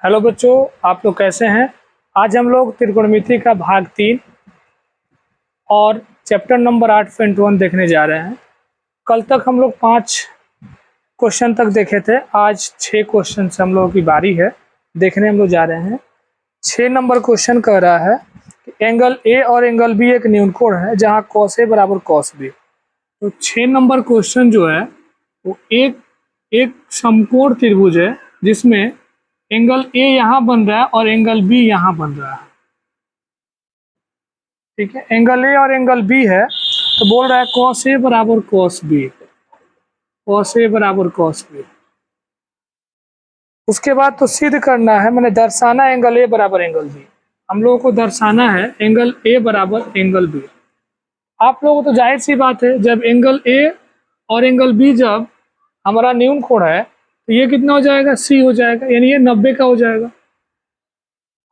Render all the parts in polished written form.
Hello बच्चों, आप लोग कैसे हैं। आज हम लोग त्रिकोणमिति का भाग 3 और चैप्टर नंबर 8.1 देखने जा रहे हैं। कल तक हम लोग 5 क्वेश्चन तक देखे थे। आज 6 क्वेश्चन से हम लोगों की बारी है देखने हम लोग जा रहे हैं। 6 नंबर क्वेश्चन कह रहा है कि एंगल ए और एंगल बी एक न्यूनकोण है जहाँ cos A बराबर cos B। तो 6 नंबर क्वेश्चन जो है वो एक समकोण त्रिभुज है जिसमें एंगल ए यहाँ बन रहा है और एंगल बी यहाँ बन रहा है। ठीक है, एंगल ए और एंगल बी है तो बोल रहा है cos A बराबर cos B, cos A बराबर cos B। उसके बाद तो सिद्ध करना है, मैंने दर्शाना एंगल ए बराबर एंगल बी। हम लोगों को दर्शाना है एंगल ए बराबर एंगल बी। आप लोगों को तो जाहिर सी बात है, जब एंगल ए और एंगल बी जब हमारा न्यूनकोण है तो ये कितना हो जाएगा, सी हो जाएगा, यानी ये 90 का हो जाएगा।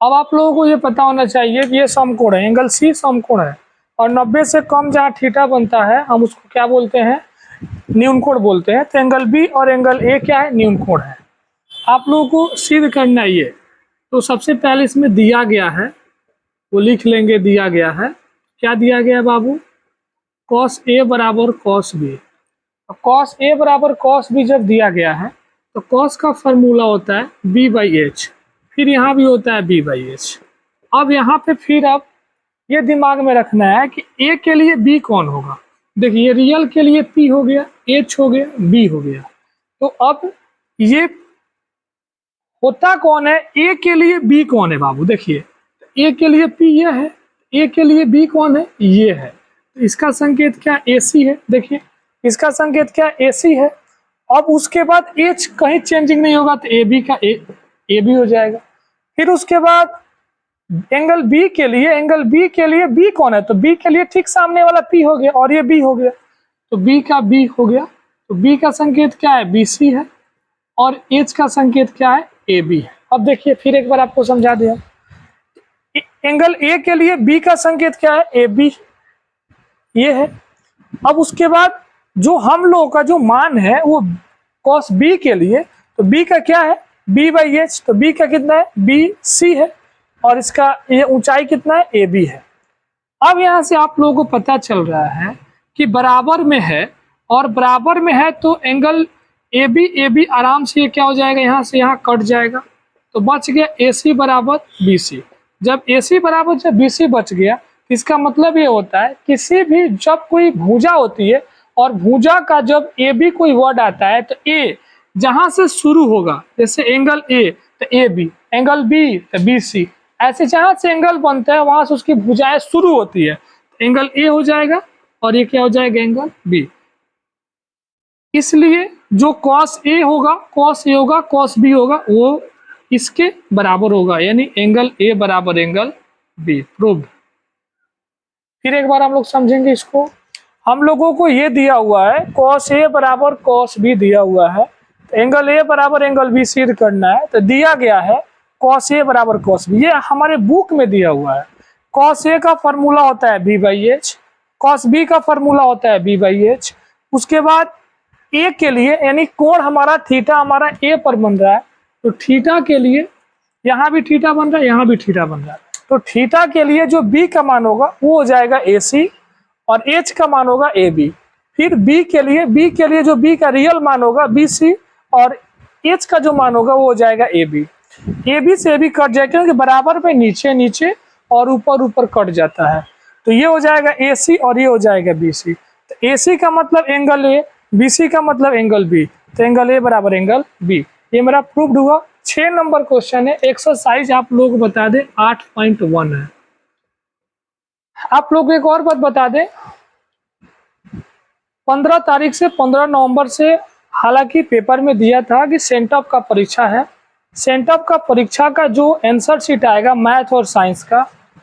अब आप लोगों को ये पता होना चाहिए कि ये समकोण है, एंगल सी समकोण है और 90 से कम जहाँ थीटा बनता है हम उसको क्या बोलते हैं, न्यूनकोण बोलते हैं। तो एंगल बी और एंगल ए क्या है, न्यूनकोण है। आप लोगों को सिद्ध करना ये, तो सबसे पहले इसमें दिया गया है वो लिख लेंगे। दिया गया है, क्या दिया गया है बाबू, cos A बराबर cos B। cos A बराबर cos B जब दिया गया है तो cos का फॉर्मूला होता है B/H, फिर यहाँ भी होता है B/H। अब यहाँ पे फिर अब ये दिमाग में रखना है कि A के लिए B कौन होगा। देखिए रियल के लिए P हो गया, H हो गया, B हो गया। तो अब ये होता कौन है, A के लिए B कौन है बाबू। देखिए A के लिए P ये है, A के लिए B कौन है, ये है। तो इसका संकेत क्या, AC है। देखिए इसका संकेत क्या, AC है। अब उसके बाद H कहीं चेंजिंग नहीं होगा तो AB का AB हो जाएगा। फिर उसके बाद एंगल B के लिए B कौन है, तो B के लिए ठीक सामने वाला P हो गया और ये B हो गया, तो B का B हो गया। तो B का संकेत क्या है, BC है और H का संकेत क्या है, AB है। अब देखिए फिर एक बार आपको समझा दिया, एंगल A के लिए B का संकेत क्या है, AB, ये है। अब उसके बाद जो हम लोगों का जो मान है वो cos B के लिए, तो B का क्या है, B/H, तो B का कितना है, BC है और इसका ये ऊंचाई कितना है, AB है। अब यहाँ से आप लोगों को पता चल रहा है कि बराबर में है और बराबर में है तो एंगल AB आराम से ये क्या हो जाएगा, यहाँ से यहाँ कट जाएगा तो बच गया AC बराबर BC। जब AC बराबर जब BC बच गया, इसका मतलब ये होता है किसी भी जब कोई भुजा होती है और भुजा का जब AB कोई वर्ड आता है तो A जहां से शुरू होगा, जैसे एंगल A तो AB, एंगल B तो BC, ऐसे जहां से एंगल बनता है वहां से उसकी भुजाएं शुरू होती है। तो एंगल A हो जाएगा और ये क्या हो जाएगा, एंगल B। इसलिए जो cos A होगा, cos B होगा, वो इसके बराबर होगा, यानी एंगल A बराबर एंगल B। प्रूव्ड। फिर एक बार हम लोग समझेंगे इसको। हम लोगों को ये दिया हुआ है cos A बराबर cos B दिया हुआ है, तो एंगल A बराबर एंगल B सिद्ध करना है। तो दिया गया है cos A बराबर cos B, ये हमारे बुक में दिया हुआ है। cos A का फॉर्मूला होता है B/H, cos B का फॉर्मूला होता है B/H। उसके बाद A के लिए, यानी कोण हमारा थीटा हमारा A पर बन रहा है, तो थीटा के लिए यहाँ भी थीटा बन रहा है, यहाँ भी थीटा बन रहा है, तो थीटा के लिए जो B का मान होगा वो हो जाएगा AC और H का मान होगा AB। फिर B के लिए जो B का रियल मान होगा BC और H का जो मान होगा वो हो जाएगा AB। AB से AB कट जाएगा क्योंकि बराबर में नीचे नीचे और ऊपर ऊपर कट जाता है, तो ये हो जाएगा AC और ये हो जाएगा BC। तो AC का मतलब एंगल A, BC का मतलब एंगल B, तो एंगल A बराबर एंगल B। ये मेरा प्रूव्ड हुआ। 6 नंबर क्वेश्चन है। एक्सरसाइज आप लोग बता दें 8.1 है। आप लोग एक और बात बता दें, 15 तारीख से 15 नवंबर से हालांकि पेपर में दिया था कि सेंटअप का परीक्षा है। सेंटअप का परीक्षा का जो आंसर शीट आएगा मैथ और साइंस का,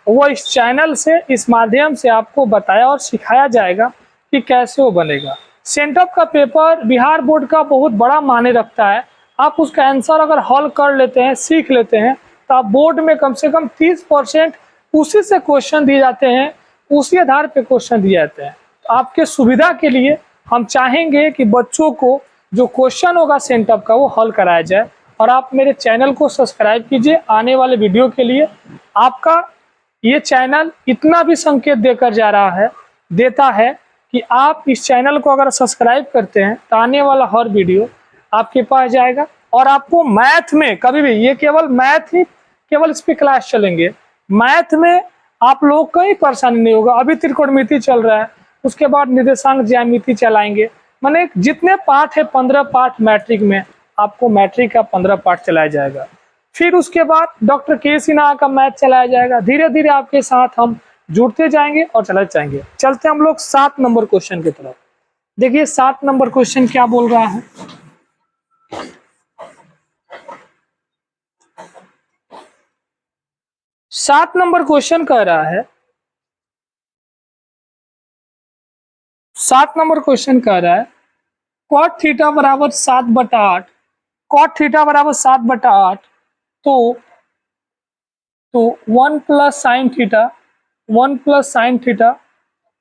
वो इस चैनल से, इस माध्यम से आपको बताया और सिखाया जाएगा कि कैसे वो बनेगा। सेंटअप का पेपर बिहार बोर्ड का बहुत बड़ा मायने रखता है। आप उसका आंसर अगर हल कर लेते हैं, सीख लेते हैं, तो आप बोर्ड में कम से कम 30% उसी से क्वेश्चन दिए जाते हैं, उसी आधार पे क्वेश्चन दिए जाते हैं। तो आपके सुविधा के लिए हम चाहेंगे कि बच्चों को जो क्वेश्चन होगा सेंटअप का वो हल कराया जाए और आप मेरे चैनल को सब्सक्राइब कीजिए आने वाले वीडियो के लिए। आपका ये चैनल इतना भी संकेत देकर जा रहा है, देता है कि आप इस चैनल को अगर सब्सक्राइब करते हैं तो आने वाला हर वीडियो आपके पास जाएगा। और आपको मैथ में कभी भी, ये केवल मैथ ही, केवल इस पे क्लास चलेंगे, मैथ में आप लोग कोई परेशानी नहीं होगा। अभी त्रिकोणमिति चल रहा है, उसके बाद निर्देशांक ज्यामिति चलाएंगे। माने जितने पाठ है 15 पाठ मैट्रिक में, आपको मैट्रिक का 15 पाठ चलाया जाएगा। फिर उसके बाद डॉक्टर के सिन्हा का मैथ चलाया जाएगा। धीरे धीरे आपके साथ हम जुड़ते जाएंगे और चलाते जाएंगे। चलते हम लोग 7 नंबर क्वेश्चन की तरफ। देखिए 7 नंबर क्वेश्चन क्या बोल रहा है। 7 नंबर क्वेश्चन कह रहा है, 7 नंबर क्वेश्चन कह रहा है कॉट थीटा बराबर 7/8, कॉट थीटा बराबर 7/8, तो 1 plus sine theta, 1 plus sine theta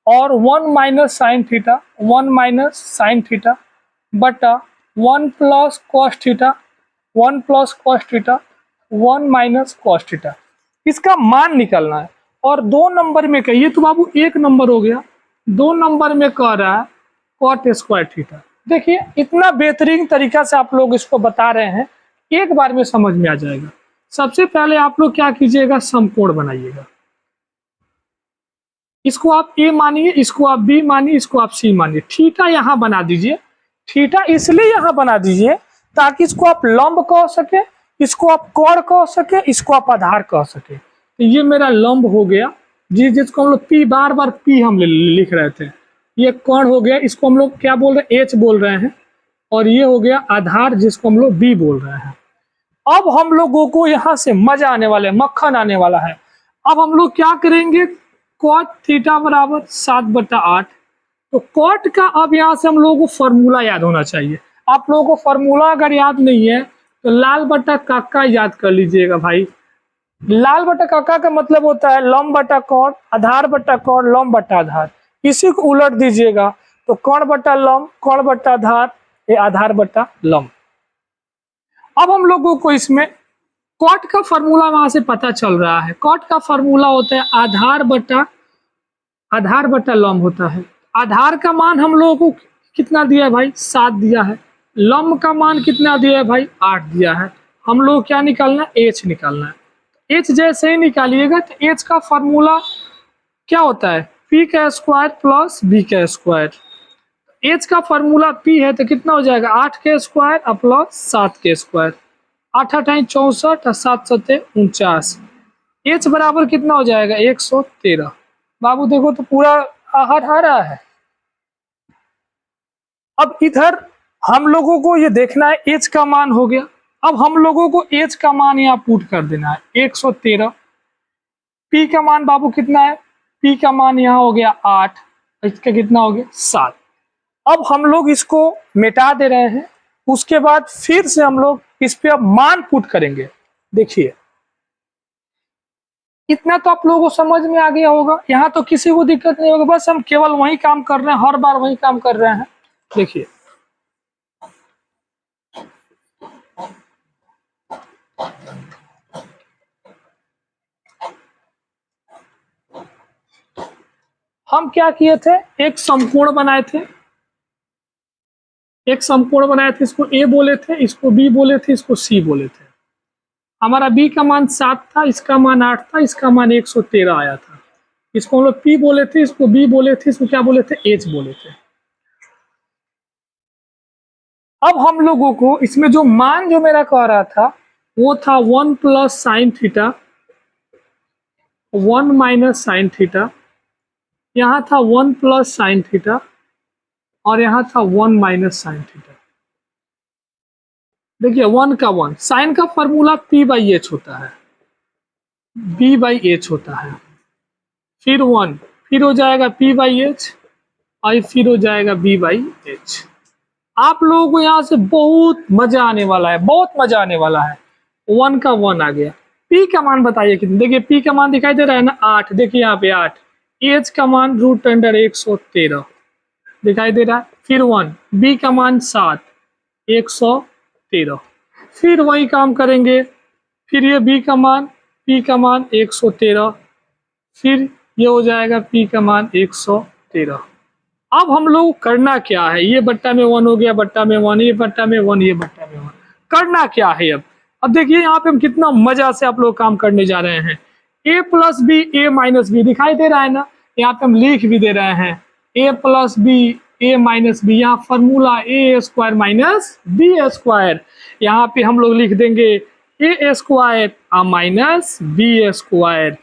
और 1 minus sine theta, 1 minus sine theta बटा 1 plus cos theta, 1 plus cos theta, 1 minus cos theta. इसका मान निकालना है। और 2 नंबर में कहिए तो बाबू 1 नंबर हो गया, 2 नंबर में कह रहा है कॉट स्क्वायर थीटा। देखिए इतना बेहतरीन तरीका से आप लोग इसको बता रहे हैं, एक बार में समझ में आ जाएगा। सबसे पहले आप लोग क्या कीजिएगा, समकोण बनाइएगा। इसको आप ए मानिए, इसको आप बी मानिए, इसको आप सी मानिए। थीटा यहाँ बना दीजिए। थीटा इसलिए यहाँ बना दीजिए ताकि इसको आप लंब कह सके, इसको आप कोण कह सके, इसको आप आधार कह सके। तो ये मेरा लंब हो गया, जिसको हम लोग पी, बार बार पी हम लिख रहे थे। ये कोण हो गया, इसको हम लोग क्या बोल रहे हैं, एच बोल रहे हैं। और ये हो गया आधार, जिसको हम लोग बी बोल रहे हैं। अब हम लोगों को यहाँ से मजा आने वाला है, मक्खन आने वाला है। अब हम लोग क्या करेंगे, कॉट थीटा बराबर 7/8। तो कॉट का अब यहाँ से हम लोगों को फॉर्मूला याद होना चाहिए। आप लोगों को फॉर्मूला अगर याद नहीं है तो लाल बटा काका याद कर लीजिएगा भाई। लाल बटा काका का मतलब होता है लंब बटा कोण, आधार बटा कोण, लंब बटा आधार। इसी को उलट दीजिएगा तो कोण बटा लंब, कोण बटा आधार, ये आधार बटा लंब। अब हम लोगों को इसमें कॉट का फॉर्मूला वहां से पता चल रहा है। कॉट का फॉर्मूला होता है आधार बटा लंब होता है। आधार का मान हम लोगों को कितना दिया है भाई, 7 दिया है। लंब का मान कितना दिया है भाई, 8 दिया है। हम लोग क्या निकालना है, एच निकालना है। एच जैसे ही निकालिएगा तो एच का फॉर्मूला क्या होता है, पी का स्क्वायर प्लस बी का स्क्वायर। एच का फॉर्मूला पी है तो कितना हो जाएगा, 8 के स्क्वायर और प्लस 7 के स्क्वायर। 8 8 64 और 7 7 49। एच बराबर कितना हो जाएगा, 113। बाबू देखो तो पूरा आहर आ रहा है। अब इधर हम लोगों को ये देखना है, एच का मान हो गया। अब हम लोगों को एच का मान यहाँ पुट कर देना है 113। पी का मान बाबू कितना है, पी का मान यहाँ हो गया 8, इसका कितना हो गया 7। अब हम लोग इसको मिटा दे रहे हैं। उसके बाद फिर से हम लोग इस पे अब मान पुट करेंगे। देखिए इतना तो आप लोगों को समझ में आ गया होगा, यहाँ तो किसी को दिक्कत नहीं होगा। बस हम केवल वही काम कर रहे हैं, हर बार वही काम कर रहे हैं। देखिए हम क्या किए थे, एक समकोण बनाए थे, एक समकोण बनाए थे। इसको ए बोले थे, इसको बी बोले थे, इसको सी बोले थे। हमारा बी का मान 7 था, इसका मान 8 था, इसका मान 113 आया था। इसको हम लोग पी बोले थे, इसको बी बोले थे, इसको क्या बोले थे, एच बोले थे। अब हम लोगों को इसमें जो मान जो मेरा कह रहा था वो था 1 plus sine theta, 1 minus sine theta. यहाँ था 1 प्लस साइन थीटा और यहाँ था 1 माइनस साइन थीटा। देखिए 1 का 1, साइन का फॉर्मूला पी बाई एच होता है, बी बाई एच होता है। फिर 1, फिर हो जाएगा पी बाई एच और फिर हो जाएगा बी बाई एच। आप लोगों को यहाँ से बहुत मजा आने वाला है, बहुत मजा आने वाला है। 1 का 1 आ गया। पी का मान बताइए कितना, देखिए पी का मान दिखाई दे रहा है ना 8, देखिए यहाँ पे 8। एच का मान √113 दिखाई दे रहा है। फिर 1, बी का मान 7, 113। फिर वही काम करेंगे, फिर ये b का मान, p का मान 113, फिर ये हो जाएगा p का मान 113। अब हम लोग करना क्या है, ये बट्टा में 1 हो गया, बट्टा में 1, ये बट्टा में 1, ये बट्टा में 1। करना क्या है अब देखिए यहाँ पे हम कितना मजा से आप लोग काम करने जा रहे हैं। a plus B, a minus b दिखाई दे रहा है ना, यहाँ पे हम लिख भी दे रहे हैं a plus B, a minus B, यहाँ formula a square minus B square. यहाँ पे हम लोग लिख देंगे a square minus B square.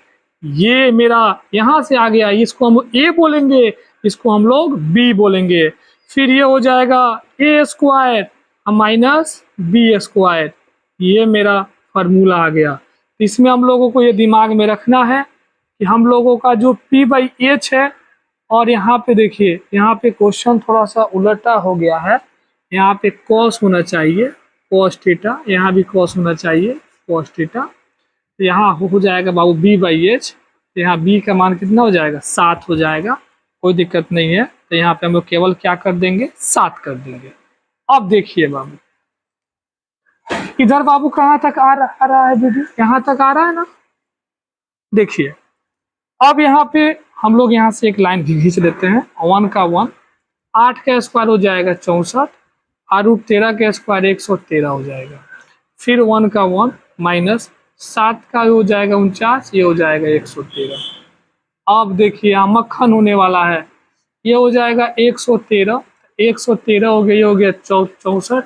ये मेरा यहाँ से आ गया, इसको हम a बोलेंगे, इसको हम लोग b बोलेंगे। फिर ये हो जाएगा a square minus B square, ये मेरा फार्मूला आ गया। इसमें हम लोगों को ये दिमाग में रखना है कि हम लोगों का जो p/h है, और यहाँ पे देखिए यहाँ पे क्वेश्चन थोड़ा सा उलटा हो गया है, यहाँ पे cos होना चाहिए cos थीटा, यहाँ भी cos होना चाहिए cos थीटा। तो यहाँ हो जाएगा बाबू b/h, यहाँ b का मान कितना हो जाएगा 7 हो जाएगा, कोई दिक्कत नहीं है। तो यहाँ पे हम लोग केवल क्या कर देंगे 7 कर देंगे। अब देखिए बाबू इधर बाबू कहाँ तक आ रहा है वीडियो, यहाँ तक आ रहा है ना। देखिए अब यहाँ पे हम लोग यहाँ से एक लाइन खींच लेते हैं, 1 का 1, 8 का स्क्वायर हो जाएगा 64, √13 का स्क्वायर 113 हो जाएगा। फिर 1 का 1 माइनस 7 का हो जाएगा 49, ये हो जाएगा 113। अब देखिए यहाँ मक्खन होने वाला है, ये हो जाएगा 113, 113 हो गया, ये हो गया 64,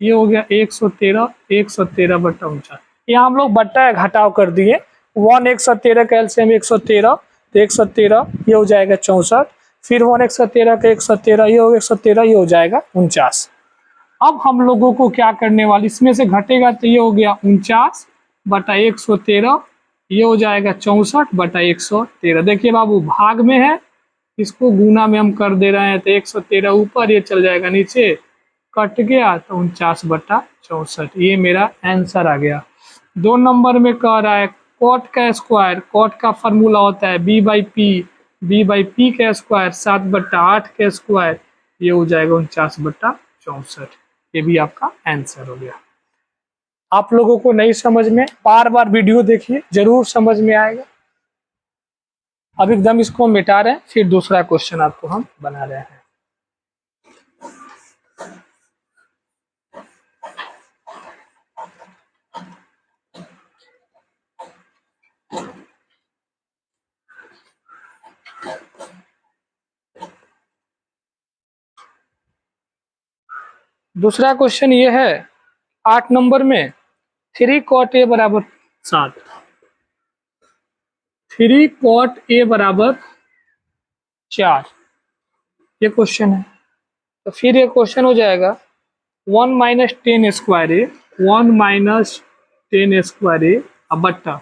ये हो गया 113, 113/49। यहाँ हम लोग बट्टा घटाव कर दिए, 1 113 का एलसीएम 113, तो 113 ये हो जाएगा 64, फिर 1 113 का 113, ये हो 113, ये हो जाएगा 49। अब हम लोगों को क्या करने वाले, इसमें से घटेगा तो ये हो गया 49/113, ये हो जाएगा 64/113। देखिए बाबू भाग में है, इसको गुना में हम कर दे रहे हैं, तो 113 ऊपर, ये चल जाएगा नीचे, कट गया तो 49/64, ये मेरा आंसर आ गया। 2 नंबर में कह रहा है कॉट का स्क्वायर, कॉट का फार्मूला होता है b/p, b/p का स्क्वायर 7/8 का स्क्वायर, ये हो जाएगा 49/64। ये भी आपका आंसर हो गया। आप लोगों को नहीं समझ में, बार बार वीडियो देखिए, जरूर समझ में आएगा। अब एकदम इसको मिटा रहे हैं, फिर दूसरा क्वेश्चन आपको हम बना रहे हैं। दूसरा क्वेश्चन ये है 8 नंबर में, 3 cot a बराबर 7, 3 cot a बराबर 4, ये क्वेश्चन है। तो फिर ये क्वेश्चन हो जाएगा 1 - 10 स्क्वायर ए, 1 - 10 स्क्वायर ए बट्टा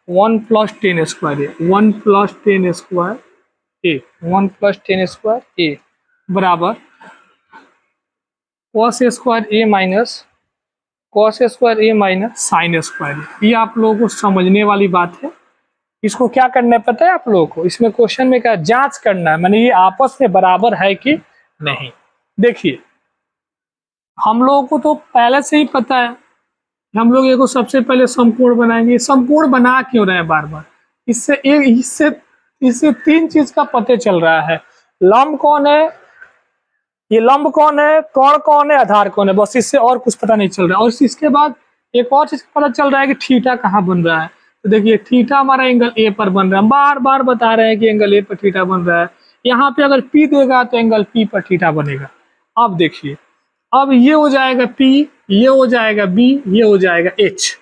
1 + 10 स्क्वायर ए, 1 + 10 स्क्वायर ए, 1 + 10 स्क्वायर ए बराबर cos स्क्वायर ए माइनस साइन स्क्वायर। ये आप लोगों को समझने वाली बात है। इसको क्या करना है पता है आप लोगों को, इसमें क्वेश्चन में क्या जांच करना है, माने ये आपस में बराबर है कि नहीं। देखिए हम लोगों को तो पहले से ही पता है, हम लोग इसको सबसे पहले समकोण बनाएंगे। समकोण बना क्यों रहे हैं बार बार, इससे 3 चीज का पता चल रहा है, लंब कौन है, ये लंब कौन है, कोण कौन है, आधार कौन है, बस इससे और कुछ पता नहीं चल रहा है। और इसके बाद एक और चीज पता चल रहा है कि थीटा कहाँ बन रहा है। तो देखिए थीटा हमारा एंगल ए पर बन रहा है, बार बार बता रहे हैं कि एंगल ए पर थीटा बन रहा है। यहाँ पे अगर पी देगा तो एंगल पी पर थीटा बनेगा। अब देखिए अब ये हो जाएगा पी, ये हो जाएगा बी, ये हो जाएगा एच।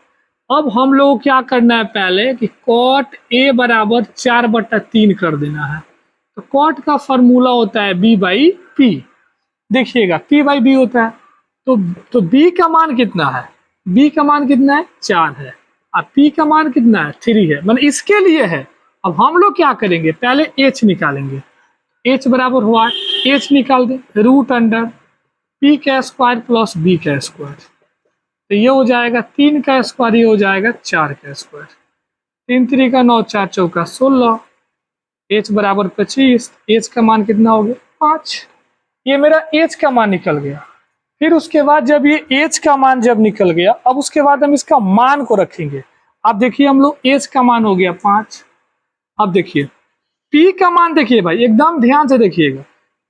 अब हम लोग क्या करना है पहले कि कॉट ए बराबर 4/3 कर देना है। तो कॉट का फॉर्मूला होता है b/p, देखिएगा p/b होता है। तो b का मान कितना है, b का मान कितना है 4 है, और p का मान कितना है 3 है, मतलब इसके लिए है। अब हम लोग क्या करेंगे पहले h निकालेंगे, h बराबर हुआ h निकाल दे √p का स्क्वायर प्लस b का स्क्वायर। तो ये हो जाएगा 3 का स्क्वायर, ये हो जाएगा 4 का स्क्वायर, 3 3 का 9, 4 चौका 16, h बराबर 25, h का मान कितना हो गया 5। ये मेरा h का मान निकल गया। फिर उसके बाद जब ये एच का मान जब निकल गया, अब उसके बाद हम इसका मान को रखेंगे। अब देखिए हम लोग एच का मान हो गया 5। अब देखिए पी का मान, देखिए भाई एकदम ध्यान से देखिएगा,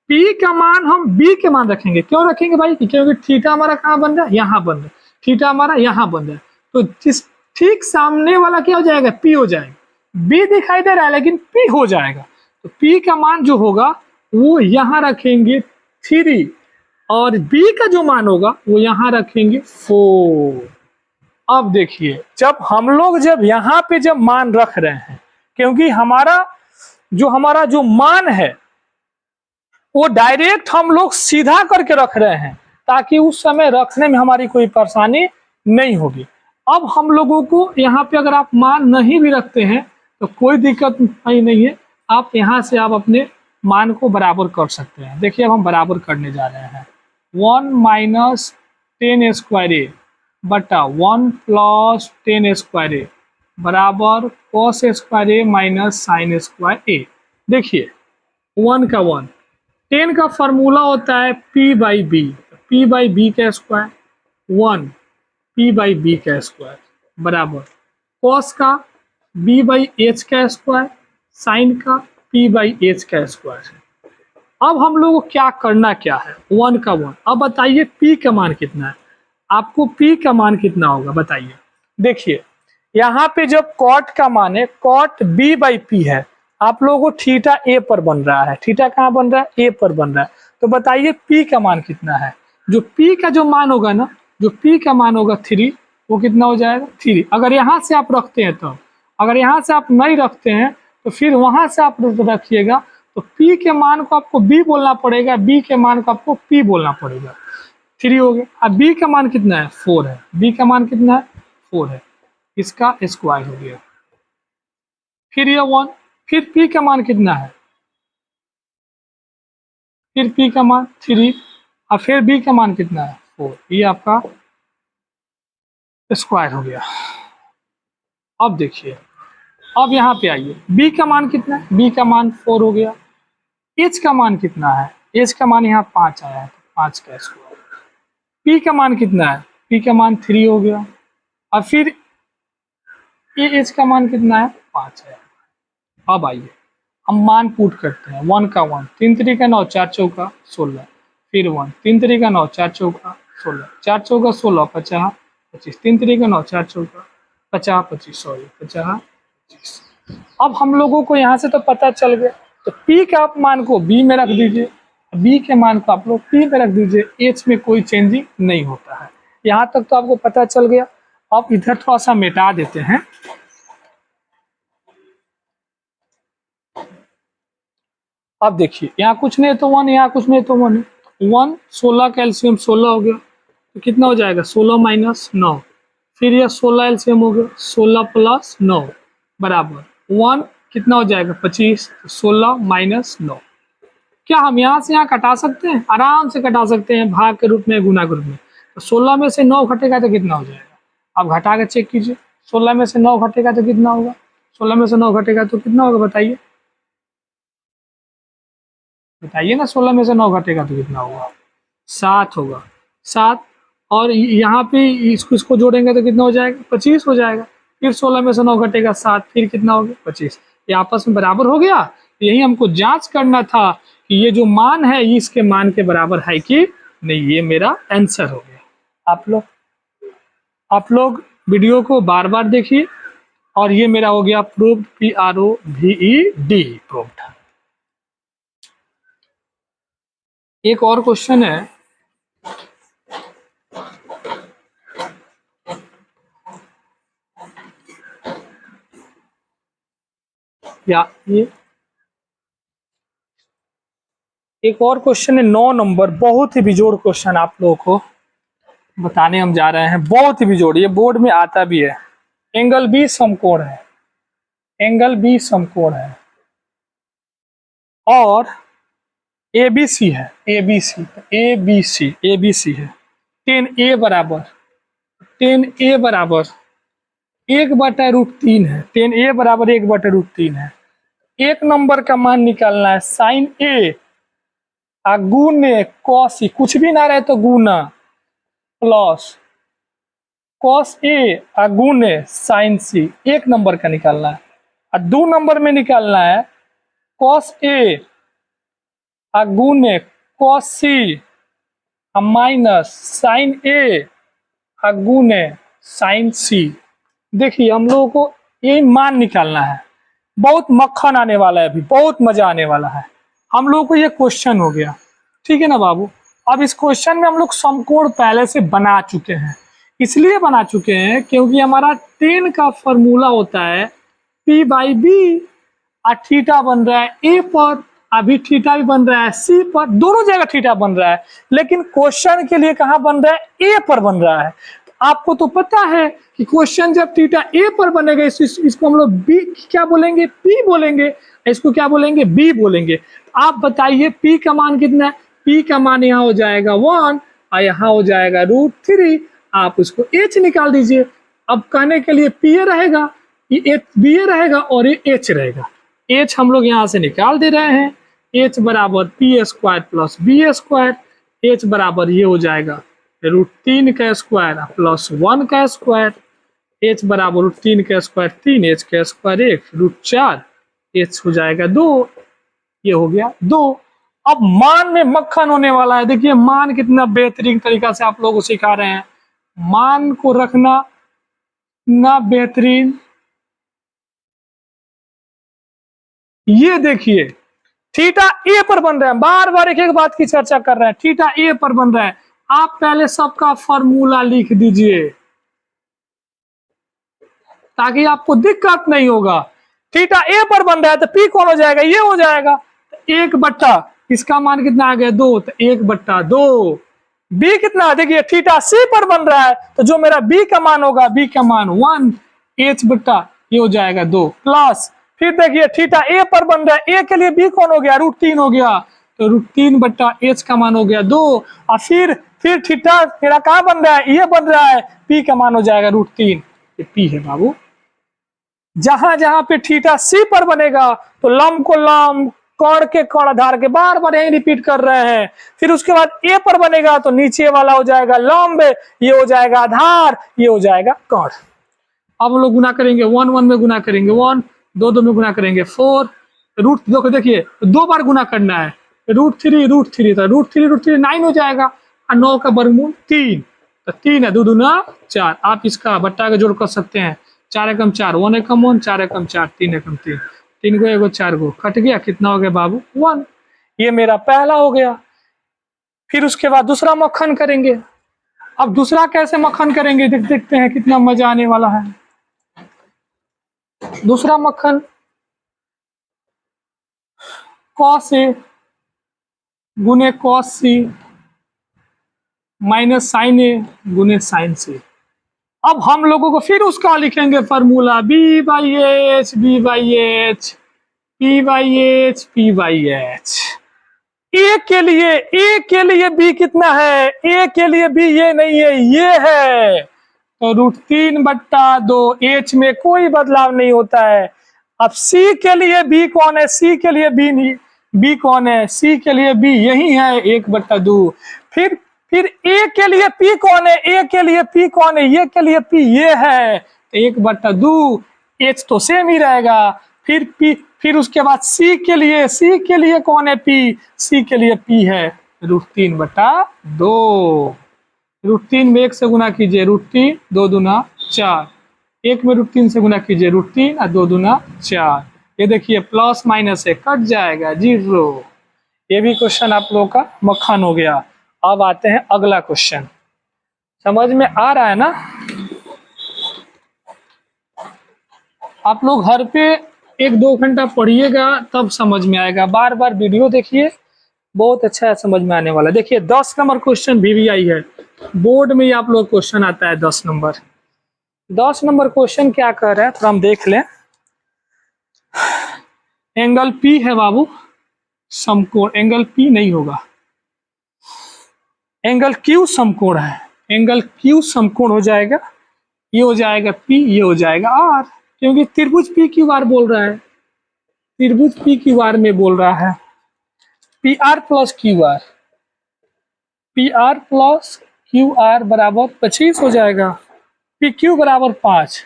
पी का मान हम बी के मान रखेंगे। क्यों रखेंगे भाई? क्योंकि थीटा हमारा कहाँ बन रहा है? यहाँ बन रहा है। थीटा हमारा यहाँ बन रहा है, तो जिस ठीक सामने वाला क्या हो जाएगा? पी हो जाएगा। बी दिखाई दे रहा है लेकिन पी हो जाएगा, तो पी का मान जो होगा वो यहाँ रखेंगे 3, और बी का जो मान होगा वो यहाँ रखेंगे 4। अब देखिए जब हम लोग जब यहाँ पे जब मान रख रहे हैं, क्योंकि हमारा जो मान है वो डायरेक्ट हम लोग सीधा करके रख रहे हैं, ताकि उस समय रखने में हमारी कोई परेशानी नहीं होगी। अब हम लोगों को यहाँ पे अगर आप मान नहीं भी रखते हैं तो कोई दिक्कत नहीं है, आप यहाँ से आप अपने मान को बराबर कर सकते हैं। देखिए अब हम बराबर करने जा रहे हैं। 1 माइनस 10 स्क्वायर ए बटा 1 प्लस 10 स्क्वायर ए बराबर कॉस स्क्वायर ए माइनस साइन स्क्वायर ए। देखिए 1 का 1, 10 का फॉर्मूला होता है p by b, p by b का स्क्वायर 1 p बाई बी का स्क्वायर बराबर कॉस का b बाई एच का स्क्वायर साइन का p बाई एच का स्क्वायर। अब हम लोगों को क्या करना क्या है? 1 का 1। अब बताइए p का मान कितना है? आपको p का मान कितना होगा बताइए। देखिए यहाँ पे जब कॉट का मान है, कॉट b बाई पी है, आप लोगों को थीटा ए पर बन रहा है। थीटा कहाँ बन रहा है? ए पर बन रहा है। तो बताइए p का मान कितना है? जो p का जो मान होगा ना, जो p का मान होगा 3, वो कितना हो जाएगा? 3। अगर यहाँ से आप रखते हैं तो, अगर यहाँ से आप नहीं रखते हैं तो फिर वहां से आप रखिएगा, तो p के मान को आपको b बोलना पड़ेगा, b के मान को आपको p बोलना पड़ेगा। 3 हो गया। अब b का मान कितना है? 4 है। b का मान कितना है? 4 है। इसका स्क्वायर हो गया। फिर ये 1, फिर p का मान कितना है? फिर p का मान 3, और फिर b का मान कितना है? 4। ये आपका स्क्वायर हो गया। अब देखिए, अब यहाँ पे आइए, b का मान कितना है? b का मान 4 हो गया। h का मान कितना है? h का मान यहाँ 5 आया है, 5 का स्क्वायर। p का मान कितना है? p का मान 3 हो गया। और फिर h का मान कितना है? 5 है। अब आइए हम मान पुट करते हैं। 1 का 1, 3 3 का 9, 4 चौका 16, फिर 1, 3 3 का 9, 4 चौका 16, 4 चौका 16, 50 25, 3 3 का 9, 4 चौका 50 25, सॉरी 50 25। अब हम लोगों को यहाँ से तो पता चल गया, तो p का आप मान को b में रख दीजिए, b के मान को आप लोग p में रख दीजिए, h में कोई चेंजिंग नहीं होता है। यहाँ तक तो आपको पता चल गया। अब इधर थोड़ा सा मिटा देते हैं। अब देखिए यहाँ कुछ नहीं तो 1, यहाँ कुछ नहीं तो 1 है। 1 16 का एलसीएम 16 हो गया, तो कितना हो जाएगा? 16 माइनस 9। फिर यह 16 एलसीएम हो गया, 16 प्लस 9 बराबर 1, कितना हो जाएगा? 25। 16 माइनस 9। क्या हम यहाँ से यहाँ कटा सकते हैं? आराम से कटा सकते हैं, भाग के रूप में, गुना के रूप में। तो 16 में से 9 घटेगा तो कितना हो जाएगा? आप घटा के चेक कीजिए। 16 में से 9 घटेगा तो कितना होगा? 16 में से 9 घटेगा तो कितना होगा बताइए? बताइए ना, 16 में से 9 घटेगा तो कितना होगा? 7 होगा। 7, और यहाँ पे इसको जोड़ेंगे तो कितना हो जाएगा? 25 हो जाएगा। फिर 16 में से 9 घटेगा 7, फिर कितना हो गया? 25। ये आपस में बराबर हो गया। यही हमको जांच करना था कि ये जो मान है इसके मान के बराबर है कि नहीं। ये मेरा आंसर हो गया। आप लोग वीडियो को बार बार देखिए। और ये मेरा हो गया प्रूव्ड, PROVED प्रूव्ड। एक और क्वेश्चन है, या ये एक और क्वेश्चन है 9 नंबर, बहुत ही बेजोड़ क्वेश्चन आप लोगों को बताने हम जा रहे हैं। बहुत ही बेजोड़, ये बोर्ड में आता भी है। एंगल बी समकोण है, एंगल बी समकोण है और ABC है, ABC है। 10A बराबर 1/√3 है। 10A बराबर 1/√3 है। 1 नंबर का मान निकालना है। साइन A गुने कॉस, कुछ भी ना रहे तो गुना प्लस कॉस ए गुने साइन सी, एक नंबर का निकालना है। और 2 नंबर में निकालना है कॉस ए गुने कॉस सी माइनस साइन ए गुने साइन सी। देखिए हम लोगों को ये मान निकालना है, बहुत मक्खन आने वाला है, अभी बहुत मजा आने वाला है। हम लोगों को ये क्वेश्चन हो गया, ठीक है ना बाबू। अब इस क्वेश्चन में हम लोग समकोण पहले से बना चुके हैं, इसलिए बना चुके हैं क्योंकि हमारा टेन का फॉर्मूला होता है P बाई बी, और थीटा बन रहा है ए पर, अभी थीटा भी बन रहा है सी पर, दोनों जगह थीटा बन रहा है, लेकिन क्वेश्चन के लिए कहाँ बन रहा है, ए पर बन रहा है। आपको तो पता है कि क्वेश्चन जब थीटा ए पर बनेगा इसको हम लोग बी क्या बोलेंगे, पी बोलेंगे, इसको क्या बोलेंगे, बी बोलेंगे। आप बताइए पी का मान कितना है, पी का मान यहाँ हो जाएगा 1 और यहाँ हो जाएगा √3। आप उसको एच निकाल दीजिए। अब कहने के लिए पी ए रहेगा, ये बी ए रहेगा और ये एच रहेगा। एच हम लोग यहाँ से निकाल दे रहे हैं, एच बराबर p square plus B square. H बराबर ये हो जाएगा √3 का स्क्वायर प्लस 1 का स्क्वायर। एच बराबर √3 का स्क्वायर 3, एच का स्क्वायर 1, √4, एच हो जाएगा 2, ये हो गया 2। अब मान में मक्खन होने वाला है। देखिए मान कितना बेहतरीन तरीका से आप लोगों को सिखा रहे हैं, मान को रखना ना बेहतरीन। ये देखिए थीटा ए पर बन रहा है, बार बार एक एक बात की चर्चा कर रहे हैं, थीटा ए पर बन रहा है। आप पहले सबका फॉर्मूला लिख दीजिए ताकि आपको दिक्कत नहीं होगा। थीटा ए पर बन रहा है तो पी कौन हो जाएगा, ये हो जाएगा 1 बट्टा, इसका मान कितना आ गया 2, तो 1 बट्टा 2। बी कितना, देखिए थीटा सी पर बन रहा है तो जो मेरा बी का मान होगा, बी का मान 1, एच बट्टा ये हो जाएगा 2 प्लस, फिर देखिए थीटा ए पर बन रहा है, ए के लिए बी कौन हो गया, √3 हो गया, तो √3 बट्टा एच का मान हो गया 2। और फिर थीटा मेरा कहाँ बन रहा है, ये बन रहा है, पी का मान हो जाएगा √3, ये पी है बाबू। जहां जहां पे थीटा सी पर बनेगा तो लंब को लंब, कर्ण के कर्ण आधार के, बार बार यही रिपीट कर रहे हैं। फिर उसके बाद ए पर बनेगा तो नीचे वाला हो जाएगा लंब, ये हो जाएगा आधार, ये हो जाएगा कर्ण। अब हम लोग गुना करेंगे, 1 1 में गुना करेंगे 1, 2 2 में गुना करेंगे 4, रूट देखिए 2 बार गुना करना है, √3 तो √3 9 हो जाएगा, और 9 का वर्गमूल 3, तो 3 है 2 दूना 4। आप इसका बट्टा का जोड़ कर सकते हैं, 4 एकम 4, 1 एकम 1, 4 एकम 4, 3 एकम 3, 3 को 1 4 को कट गया, कितना हो गया बाबू 1। ये मेरा पहला हो गया। फिर उसके बाद दूसरा मक्खन करेंगे। अब दूसरा कैसे मक्खन करेंगे देखते हैं, कितना मजा आने वाला है। दूसरा मक्खन कॉस ए गुने कॉस सी माइनस साइन ए गुने साइन सी। अब हम लोगों को फिर उसका लिखेंगे formula, B by H P by H. A के लिए बी कितना है, ए के लिए बी ये नहीं है, ये है, तो √3 बट्टा 2, एच में कोई बदलाव नहीं होता है। अब सी के लिए बी कौन है, सी के लिए बी नहीं, बी कौन है, सी के लिए बी यही है 1 बट्टा 2। फिर ए के लिए पी कौन है, ए के लिए पी कौन है, ये के लिए पी ये है, तो 1 बट्टा 2, एच तो सेम ही रहेगा। फिर उसके बाद सी के लिए कौन है, पी, सी के लिए पी है √3 बट्टा 2। √3 में 1 से गुना कीजिए √3, 2 दूना 4, 1 में √3 से गुना कीजिए √3 और 2 दूना 4। ये देखिए प्लस माइनस से कट जाएगा 0। ये भी क्वेश्चन आप लोगों का मक्खन हो गया। अब आते हैं अगला क्वेश्चन, समझ में आ रहा है ना। आप लोग घर पे 1-2 घंटा पढ़िएगा तब समझ में आएगा, बार बार वीडियो देखिए, बहुत अच्छा है, समझ में आने वाला। देखिए 10 नंबर क्वेश्चन VVI है, बोर्ड में ही आप लोग क्वेश्चन आता है 10 नंबर। 10 नंबर क्वेश्चन क्या कह रहा है तो हम देख लें। एंगल P है बाबू, समकोण, एंगल P नहीं होगा, एंगल Q समकोण है, एंगल Q समकोण हो जाएगा, ये हो जाएगा P, ये हो जाएगा R, क्योंकि त्रिभुज PQR बोल रहा है, त्रिभुज PQR में बोल रहा है। PR plus QR, PR plus Q R बराबर 25 हो जाएगा। पी क्यू बराबर 5,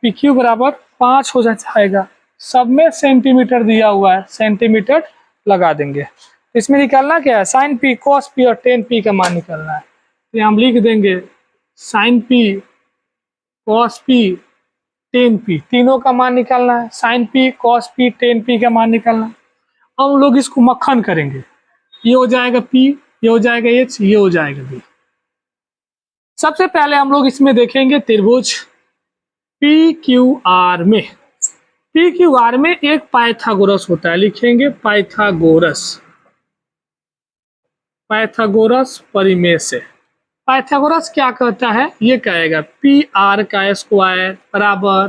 पी क्यू बराबर 5 हो जाएगा। सब में सेंटीमीटर दिया हुआ है, सेंटीमीटर लगा देंगे। इसमें निकालना क्या है, साइन पी, कॉस पी और टेन पी का मान निकालना है। तो हम लिख देंगे sine p, cos p, tan p, तीनों का मान निकालना है। Sine p, cos p, tan p का मान निकालना है। अब हम लोग इसको मक्खन करेंगे। ये हो जाएगा पी, ये हो जाएगा एच, ये हो जाएगा बी। सबसे पहले हम लोग इसमें देखेंगे त्रिभुज पी क्यू आर में। पी क्यू आर में एक पाइथागोरस होता है, लिखेंगे पाइथागोरस, पाइथागोरस परिमेय से। पाइथागोरस क्या कहता है, ये कहेगा पी आर का स्क्वायर बराबर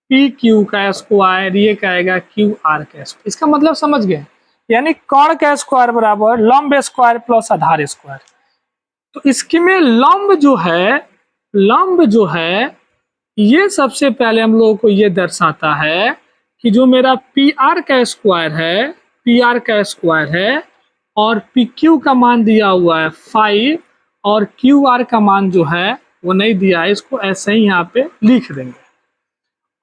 पी क्यू का स्क्वायर, ये कहेगा क्यू आर का स्क्वायर। इसका मतलब समझ गए, यानी कर्ण का स्क्वायर बराबर लंब स्क्वायर प्लस आधार स्क्वायर। तो इसके में लंब जो है ये सबसे पहले हम लोगों को ये दर्शाता है कि जो मेरा पी आर का स्क्वायर है, पी आर का स्क्वायर है और पी क्यू का मान दिया हुआ है 5 और क्यू आर का मान जो है वो नहीं दिया है, इसको ऐसे ही यहाँ पे लिख देंगे।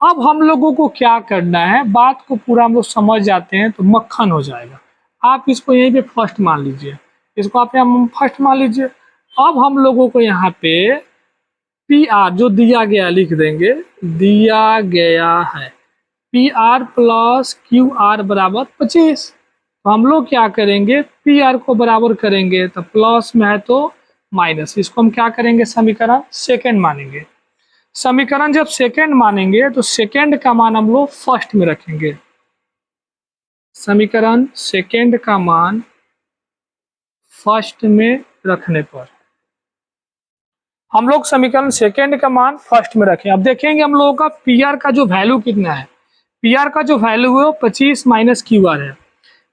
अब हम लोगों को क्या करना है, बात को पूरा हम लोग समझ जाते हैं तो मक्खन हो जाएगा। आप इसको यहीं पे फर्स्ट मान लीजिए, इसको आप यहाँ फर्स्ट मान लीजिए। अब हम लोगों को यहाँ पे पी आर जो दिया गया लिख देंगे, दिया गया है P R plus Q R बराबर 25। तो हम लोग क्या करेंगे, पी आर को बराबर करेंगे तो प्लस में है तो माइनस, इसको हम क्या करेंगे, समीकरण सेकेंड मानेंगे। समीकरण जब सेकेंड मानेंगे तो सेकेंड का मान हम लोग फर्स्ट में रखेंगे। समीकरण सेकेंड का मान फर्स्ट में रखने पर हम लोग समीकरण सेकेंड का मान फर्स्ट में रखें। अब देखेंगे हम लोगों का पी आर का जो वैल्यू कितना है। पी आर का जो वैल्यू है वो 25 माइनस क्यू आर है।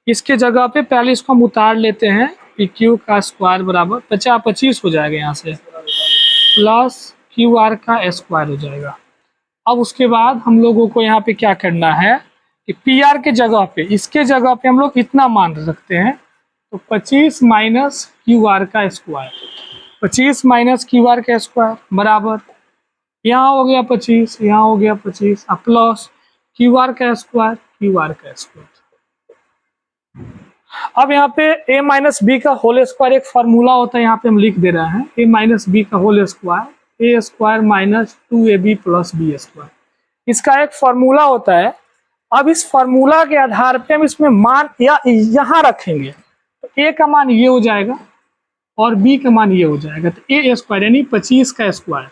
इसके जगह पे पहले इसको हम उतार लेते हैं, पी क्यू का स्क्वायर बराबर 25 हो जाएगा यहाँ से, प्लस क्यू आर का स्क्वायर हो जाएगा। अब उसके बाद हम लोगों को यहाँ पे क्या करना है कि पी आर के जगह पे, इसके जगह पे हम लोग इतना मान रखते हैं, तो 25 माइनस क्यू आर का स्क्वायर, 25 माइनस क्यू आर का स्क्वायर बराबर यहाँ हो गया 25, यहाँ हो गया 25, अब प्लस क्यू आर का स्क्वायर, क्यू आर का स्क्वायर। अब यहाँ पे a माइनस बी का होल स्क्वायर एक फार्मूला होता है, यहाँ पे हम लिख दे रहे हैं a माइनस बी का whole square, A square minus 2ab plus B square, इसका एक फार्मूला होता है। अब इस फार्मूला के आधार पे हम इसमें मान या यहाँ रखेंगे, तो a का मान ये हो जाएगा और b का मान ये हो जाएगा। तो ए स्क्वायर यानी 25 का स्क्वायर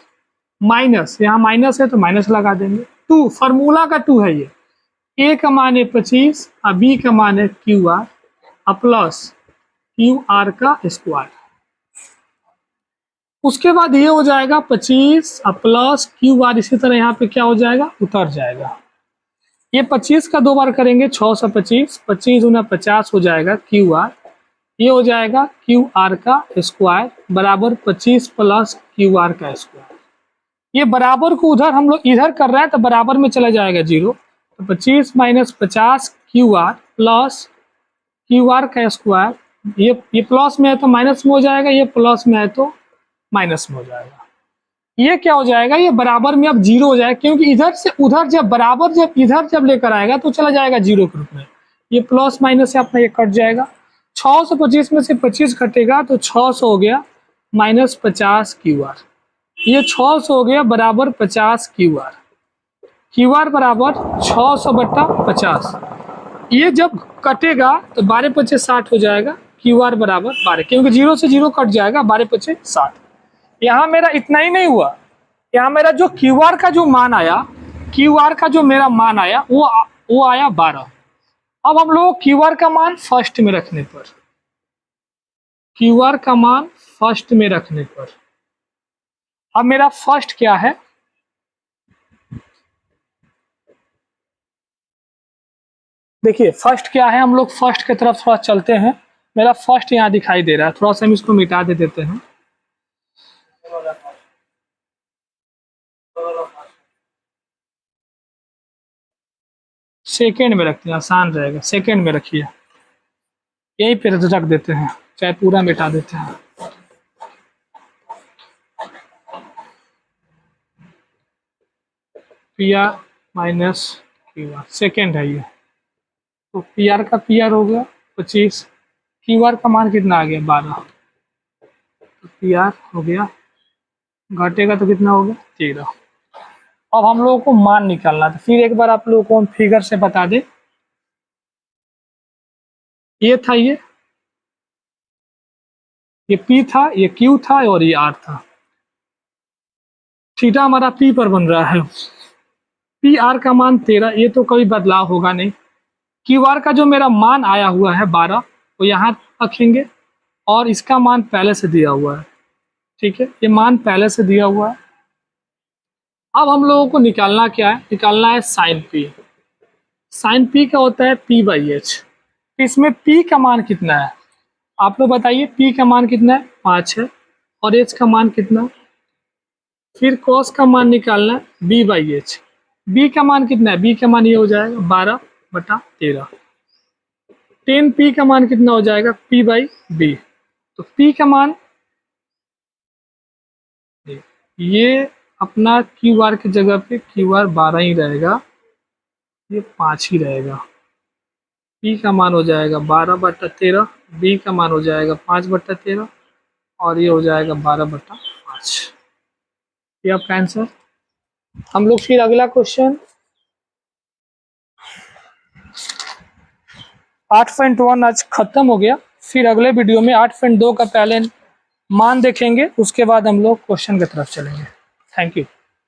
माइनस, यहाँ माइनस है तो माइनस लगा देंगे, 2 फार्मूला का 2 है ये, a का मान है 25 और b का मान है Q R plus Q R का स्क्वायर। उसके बाद ये हो जाएगा 25 प्लस क्यू आर, इसी तरह यहाँ पे क्या हो जाएगा, उतर जाएगा। ये 25 का 2 बार करेंगे 6 से 25, 25 गुना 50 हो जाएगा क्यू आर, ये हो जाएगा क्यू आर का स्क्वायर बराबर 25 प्लस क्यू आर का स्क्वायर। ये बराबर को उधर हम लोग इधर कर रहे हैं तो बराबर में चला जाएगा 0, तो 25 minus 50 Q R plus Q R का स्क्वायर, ये प्लस में है तो माइनस में हो जाएगा, ये प्लस में है तो माइनस में हो जाएगा। ये क्या हो जाएगा, ये बराबर में अब 0 हो जाएगा, क्योंकि इधर से उधर जब बराबर जब इधर जब लेकर आएगा तो चला जाएगा 0 के रूप में। ये प्लस माइनस से अपना ये कट जाएगा, 625 में से 25 घटेगा तो 600 हो गया माइनस 50 क्यू आर, ये 600 हो गया बराबर 50 क्यू आर, क्यू आर बराबर 600/50। ये जब कटेगा तो 12×5 = 60 हो जाएगा, क्यू आर बराबर 12, क्योंकि 0 से 0 कट जाएगा, 12×5 = 60। यहाँ मेरा इतना ही नहीं हुआ, यहाँ मेरा जो क्यू आर का जो मान आया, क्यू आर का जो मेरा मान आया वो आया 12। अब हम लोग क्यू आर का मान फर्स्ट में रखने पर, क्यू आर का मान फर्स्ट में रखने पर, अब मेरा फर्स्ट क्या है, देखिए फर्स्ट क्या है, हम लोग फर्स्ट की तरफ थोड़ा चलते हैं। मेरा फर्स्ट यहाँ दिखाई दे रहा है, थोड़ा सा हम इसको मिटा देते हैं। सेकेंड में रखते हैं, आसान रहेगा, सेकेंड में रखिए, यहीं पे रख देते हैं, चाहे पूरा मिटा देते हैं। P R minus Q R, second है ये। तो पी आर का पी आर हो गया 25, क्यू आर का मान कितना आ गया 12, तो पी आर हो गया, घटेगा तो कितना हो गया 13। अब हम लोगों को मान निकालना था, फिर एक बार आप लोगों को हम फिगर से बता दें। ये था, ये P था, ये Q था और ये R था। थीटा हमारा P पर बन रहा है, पी आर का मान 13, ये तो कोई बदलाव होगा नहीं। क्यू आर का जो मेरा मान आया हुआ है 12, वो यहाँ रखेंगे और इसका मान पहले से दिया हुआ है, ठीक है, ये मान पहले से दिया हुआ है। अब हम लोगों को निकालना क्या है, निकालना है साइन पी। साइन पी का होता है P बाई एच। इसमें P का मान कितना है आप लोग बताइए, P का मान कितना है 5 है और H का मान कितना, फिर cos का मान निकालना है B बाई एच। B का मान कितना है, B का मान ये हो जाएगा 12/13। 10P का मान कितना हो जाएगा P बाई B। तो P का मान ये अपना क्यू आर की जगह पे क्यू आर 12 ही रहेगा, ये 5 ही रहेगा। P का मान हो जाएगा 12/13, B का मान हो जाएगा 5/13 और ये हो जाएगा 12/5। ये आपका आंसर। हम लोग फिर अगला क्वेश्चन 8.1 आज खत्म हो गया। फिर अगले वीडियो में 8.2 का पहले मान देखेंगे, उसके बाद हम लोग क्वेश्चन की तरफ चलेंगे। Thank you.